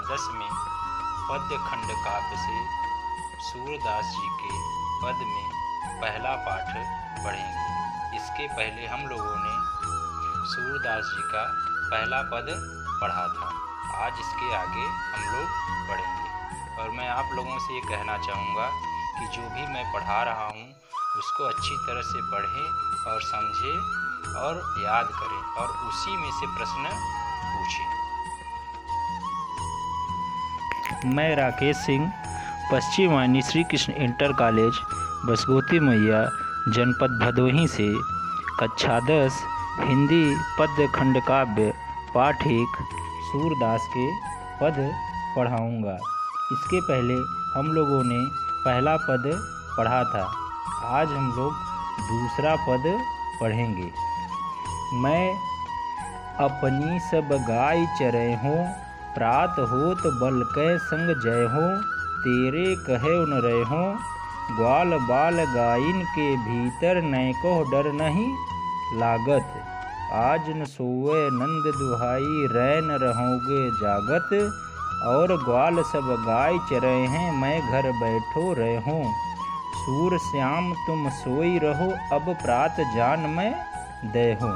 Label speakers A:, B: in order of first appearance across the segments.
A: 10वें पद्य खंड काव्य से सूरदास जी के पद में पहला पाठ पढ़ेंगे। इसके पहले हम लोगों ने सूरदास जी का पहला पद पढ़ा था। आज इसके आगे हम लोग पढ़ेंगे और मैं आप लोगों से ये कहना चाहूँगा कि जो भी मैं पढ़ा रहा हूँ उसको अच्छी तरह से पढ़ें और समझें और याद करें और उसी में से प्रश्न पूछें।
B: मैं राकेश सिंह, पश्चिम वाहिनी श्री कृष्ण इंटर कॉलेज बसगोती मैया, जनपद भदोही से कक्षा 10 हिंदी पद्य खंड काव्य पाठ 1 सूरदास के पद पढ़ाऊँगा। इसके पहले हम लोगों ने पहला पद पढ़ा था। आज हम लोग दूसरा पद पढ़ेंगे। मैं अपनी सब गाय चरे हों, प्रात होत बल कै संग जय हो, तेरे कहे न रहे हों, ग्वाल बाल गाइन के भीतर नैको डर नहीं लागत, आज न सोए नंद दुहाई रैन रहोगे जागत, और ग्वाल सब गाय चरे हैं मैं घर बैठो रहे हूँ, सूर श्याम तुम सोई रहो अब प्रात जान मैं दे हूँ।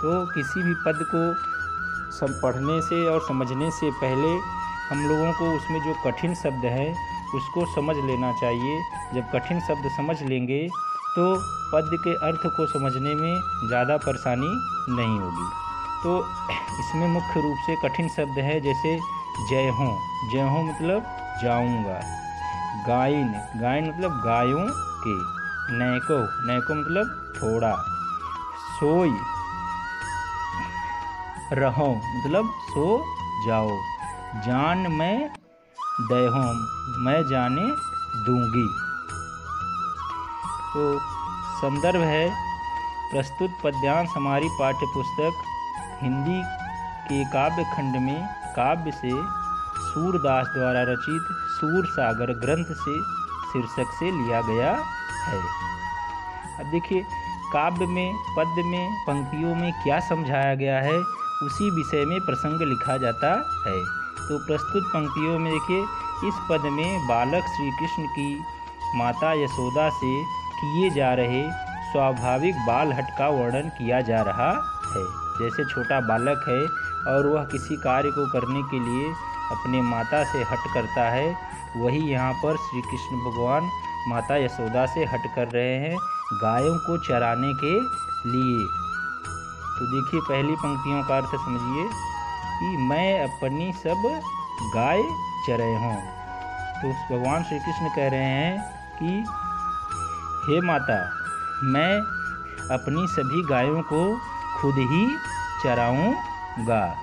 B: तो किसी भी पद को पढ़ने से और समझने से पहले हम लोगों को उसमें जो कठिन शब्द है उसको समझ लेना चाहिए। जब कठिन शब्द समझ लेंगे तो पद के अर्थ को समझने में ज़्यादा परेशानी नहीं होगी। तो इसमें मुख्य रूप से कठिन शब्द है जैसे जय हो मतलब जाऊंगा, गाइन मतलब गायों के, नैको मतलब थोड़ा, सोई रहो मतलब सो जाओ, जान मैं दहूँ मैं जाने दूंगी। तो संदर्भ है प्रस्तुत पद्यांश हमारी पाठ्य पुस्तक हिंदी के काव्य खंड में काव्य से सूरदास द्वारा रचित सूर सागर ग्रंथ से शीर्षक से लिया गया है। अब देखिए काव्य में पद्य में पंक्तियों में क्या समझाया गया है उसी विषय में प्रसंग लिखा जाता है। तो प्रस्तुत पंक्तियों में देखिए इस पद में बालक श्री कृष्ण की माता यशोदा से किए जा रहे स्वाभाविक बाल हट का वर्णन किया जा रहा है। जैसे छोटा बालक है और वह किसी कार्य को करने के लिए अपने माता से हट करता है, वही यहाँ पर श्री कृष्ण भगवान माता यशोदा से हट कर रहे हैं गायों को चराने के लिए। तो देखिए पहली पंक्तियों का अर्थ समझिए कि मैं अपनी सब गाय चरे हूँ। तो भगवान श्री कृष्ण कह रहे हैं कि हे माता, मैं अपनी सभी गायों को खुद ही चराऊँगा।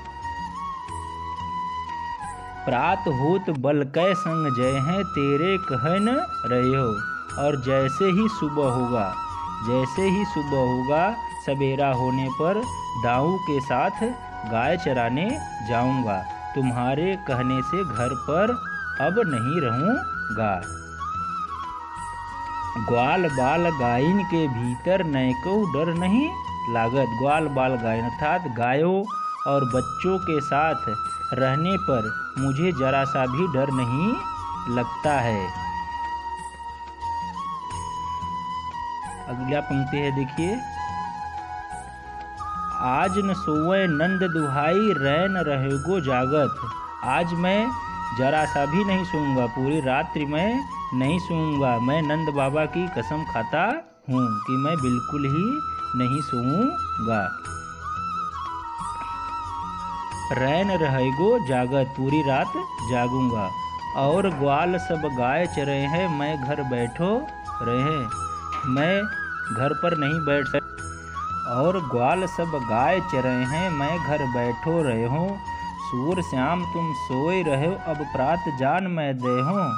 B: प्रात होत बल कै संग जय हैं तेरे कह न रहे हो, और जैसे ही सुबह होगा सवेरा होने पर दाऊ के साथ गाय चराने जाऊंगा, तुम्हारे कहने से घर पर अब नहीं रहूंगा। ग्वाल बाल गाइन के भीतर नैको डर नहीं लागत, ग्वाल बाल गाइन अर्थात गायों और बच्चों के साथ रहने पर मुझे जरा सा भी डर नहीं लगता है। अगला पंक्ति है देखिए, आज न सोए नंद दुहाई रैन रहेगो जागत, आज मैं जरा सा भी नहीं सोऊंगा, पूरी रात्रि में नहीं सोऊंगा। मैं नंद बाबा की कसम खाता हूँ कि मैं बिल्कुल ही नहीं सोऊंगा। रैन रहेगो जागत पूरी रात जागूंगा, और ग्वाल सब गाय चरे हैं मैं घर बैठो रहे, मैं घर पर नहीं बैठ सकता, और ग्वाल सब गाय चरे हैं मैं घर बैठो रहे हूँ, सूर श्याम तुम सोए रहे हो अब प्रात जान मैं दे हूँ।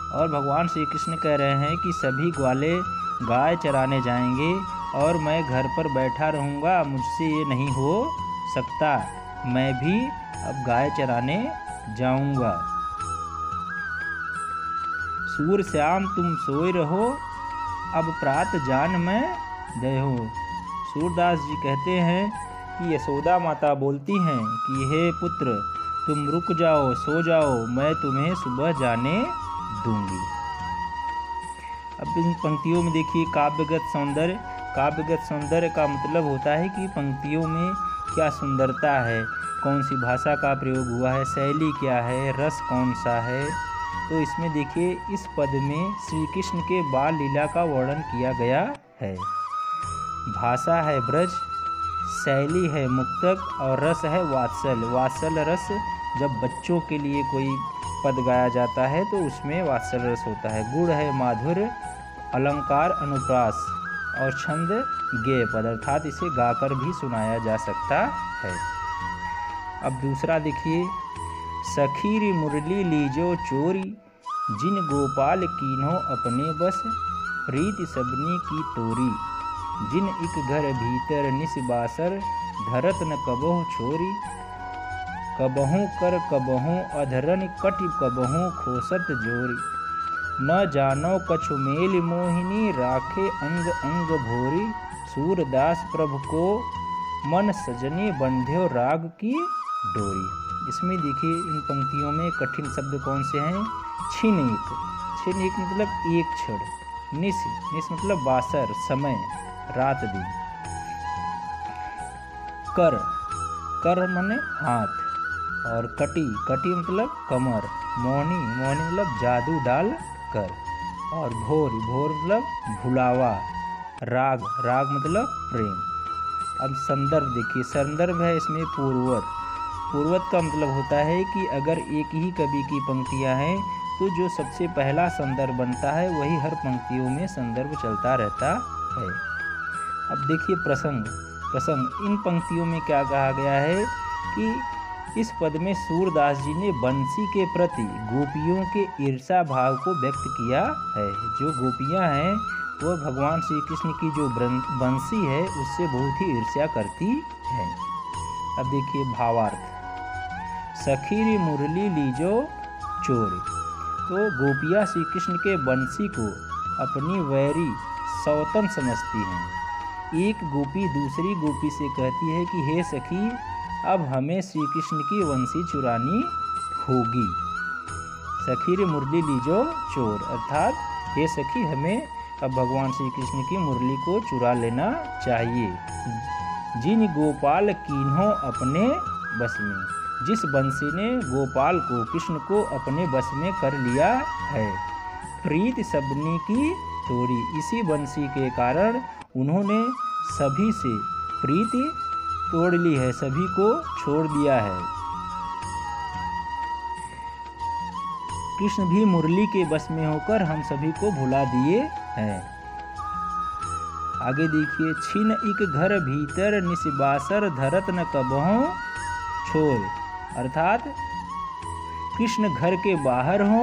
B: और भगवान श्री कृष्ण कह रहे हैं कि सभी ग्वाले गाय चराने जाएंगे और मैं घर पर बैठा रहूँगा, मुझसे ये नहीं हो सकता, मैं भी अब गाय चराने जाऊँगा। सूर श्याम तुम सोए रहो अब प्रात जान मैं दे हूँ। सूरदास जी कहते हैं कि यशोदा माता बोलती हैं कि हे पुत्र, तुम रुक जाओ, सो जाओ, मैं तुम्हें सुबह जाने दूंगी। अब इन पंक्तियों में देखिए काव्यगत सौंदर्य। काव्यगत सौंदर्य का मतलब होता है कि पंक्तियों में क्या सुंदरता है, कौन सी भाषा का प्रयोग हुआ है, शैली क्या है, रस कौन सा है। तो इसमें देखिए इस पद में श्री कृष्ण के बाल लीला का वर्णन किया गया है। भाषा है ब्रज, शैली है मुक्तक और रस है वात्सल। वात्सल रस जब बच्चों के लिए कोई पद गाया जाता है तो उसमें वात्सल रस होता है। गुण है माधुर्य, अलंकार अनुप्रास और छंद गेय पद, अर्थात इसे गाकर भी सुनाया जा सकता है। अब दूसरा देखिए, सखीरी मुरली लीजो चोरी, जिन गोपाल कीन्हो अपने बस, प्रीति सबनी की तोरी, जिन एक घर भीतर निसबासर, धरत न कबहु छोरी, कबहू कर कबहू अधरन कटि कबहू खोसत जोरी, न जानो कछु मेल मोहिनी, राखे अंग अंग भोरी, सूरदास प्रभु को मन सजने बंध्यो राग की डोरी। इसमें देखिए इन पंक्तियों में कठिन शब्द कौन से हैं। छिनिक, छिनिक मतलब एक क्षण, निस, निस मतलब बासर समय रात दिन, कर, कर माने हाथ, और कटी, कटी मतलब कमर, मोहनी, मोहनी मतलब जादू डाल कर, और भोर, भोर मतलब भुलावा, राग, राग मतलब प्रेम। अब संदर्भ देखिए, संदर्भ है इसमें पूर्वत। पूर्वत का मतलब होता है कि अगर एक ही कवि की पंक्तियां हैं तो जो सबसे पहला संदर्भ बनता है वही हर पंक्तियों में संदर्भ चलता रहता है। अब देखिए प्रसंग, प्रसंग इन पंक्तियों में क्या कहा गया है कि इस पद में सूरदास जी ने बंसी के प्रति गोपियों के ईर्षा भाव को व्यक्त किया है। जो गोपियां हैं वह भगवान श्री कृष्ण की जो बंसी है उससे बहुत ही ईर्ष्या करती है। अब देखिए भावार्थ, सखीरी मुरली लीजो चोरी, तो गोपियाँ श्री कृष्ण के बंसी को अपनी वैरी सौतन समझती हैं। एक गोपी दूसरी गोपी से कहती है कि हे सखी, अब हमें श्री कृष्ण की बंसी चुरानी होगी। सखीरी मुरली लीजो चोर, अर्थात हे सखी हमें अब भगवान श्री कृष्ण की मुरली को चुरा लेना चाहिए। जिन गोपाल कीन्हो अपने बस में, जिस बंसी ने गोपाल को, कृष्ण को अपने बस में कर लिया है। प्रीति सबनी की तोड़ी, इसी बंसी के कारण उन्होंने सभी से प्रीति तोड़ ली है, सभी को छोड़ दिया है। कृष्ण भी मुरली के बस में होकर हम सभी को भुला दिए हैं। आगे देखिए, छिन इक घर भीतर निसबासर, धरत न कबहू छोर, अर्थात कृष्ण घर के बाहर हो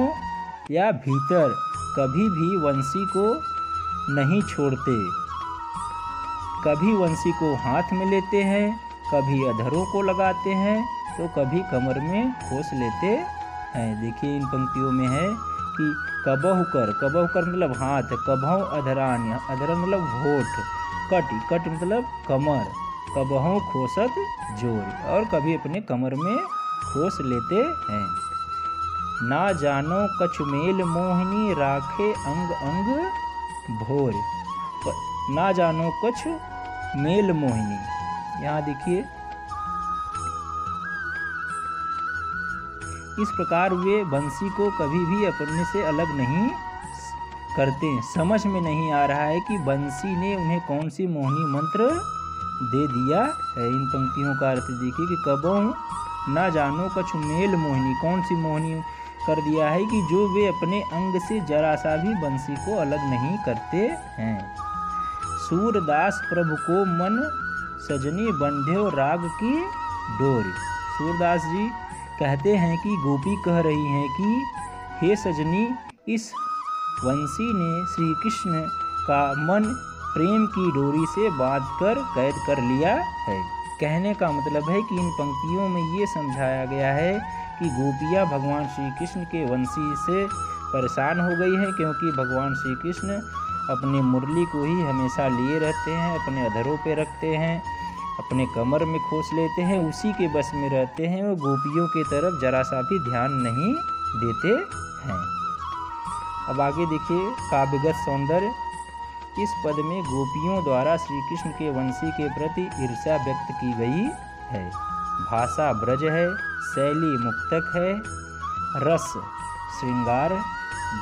B: या भीतर कभी भी वंशी को नहीं छोड़ते। कभी वंशी को हाथ में लेते हैं, कभी अधरों को लगाते हैं, तो कभी कमर में खोस लेते हैं। देखिए इन पंक्तियों में है कि कबहु कर, कबहु कर मतलब हाथ, कबहु अधरान, अधरान मतलब होठ, कट, कट मतलब कमर, कबहु खोसत जोर, और कभी अपने कमर में खोस लेते हैं। ना जानो कछुमेल मोहिनी, राखे अंग अंग भोर, ना जानो कछु मेल मोहिनी। यहाँ देखिए इस प्रकार वे बंसी को कभी भी अपने से अलग नहीं करते। समझ में नहीं आ रहा है कि बंसी ने उन्हें कौन सी मोहिनी मंत्र दे दिया है। इन पंक्तियों का अर्थ देखिए कि कबहू ना जानो कछु मेल मोहिनी, कौन सी मोहिनी कर दिया है कि जो वे अपने अंग से जरा सा भी बंसी को अलग नहीं करते हैं। सूरदास प्रभु को मन सजनी बंध्यो राग की डोर। सूरदास जी कहते हैं कि गोपी कह रही हैं कि हे सजनी, इस वंशी ने श्री कृष्ण का मन प्रेम की डोरी से बांधकर कैद कर लिया है। कहने का मतलब है कि इन पंक्तियों में ये समझाया गया है कि गोपियाँ भगवान श्री कृष्ण के वंशी से परेशान हो गई हैं, क्योंकि भगवान श्री कृष्ण अपने मुरली को ही हमेशा लिए रहते हैं, अपने अधरों पे रखते हैं, अपने कमर में खोस लेते हैं, उसी के बस में रहते हैं और गोपियों की तरफ जरा सा भी ध्यान नहीं देते हैं। अब आगे देखिए काव्यगत सौंदर्य। इस पद में गोपियों द्वारा श्री कृष्ण के वंशी के प्रति ईर्ष्या व्यक्त की गई है। भाषा ब्रज है, शैली मुक्तक है, रस श्रृंगार,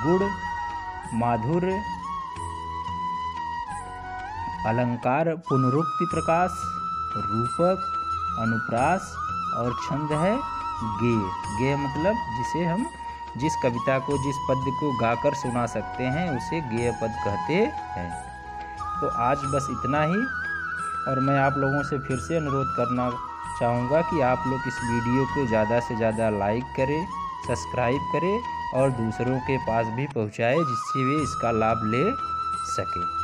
B: गुण माधुर्य, अलंकार पुनरुक्ति प्रकाश, रूपक अनुप्रास और छंद है गेय। गेय मतलब जिसे हम जिस कविता को जिस पद्य को गाकर सुना सकते हैं उसे गेय पद कहते हैं। तो आज बस इतना ही, और मैं आप लोगों से फिर से अनुरोध करना चाहूँगा कि आप लोग इस वीडियो को ज़्यादा से ज़्यादा लाइक करें, सब्सक्राइब करें और दूसरों के पास भी पहुँचाएं जिससे वे इसका लाभ ले सकें।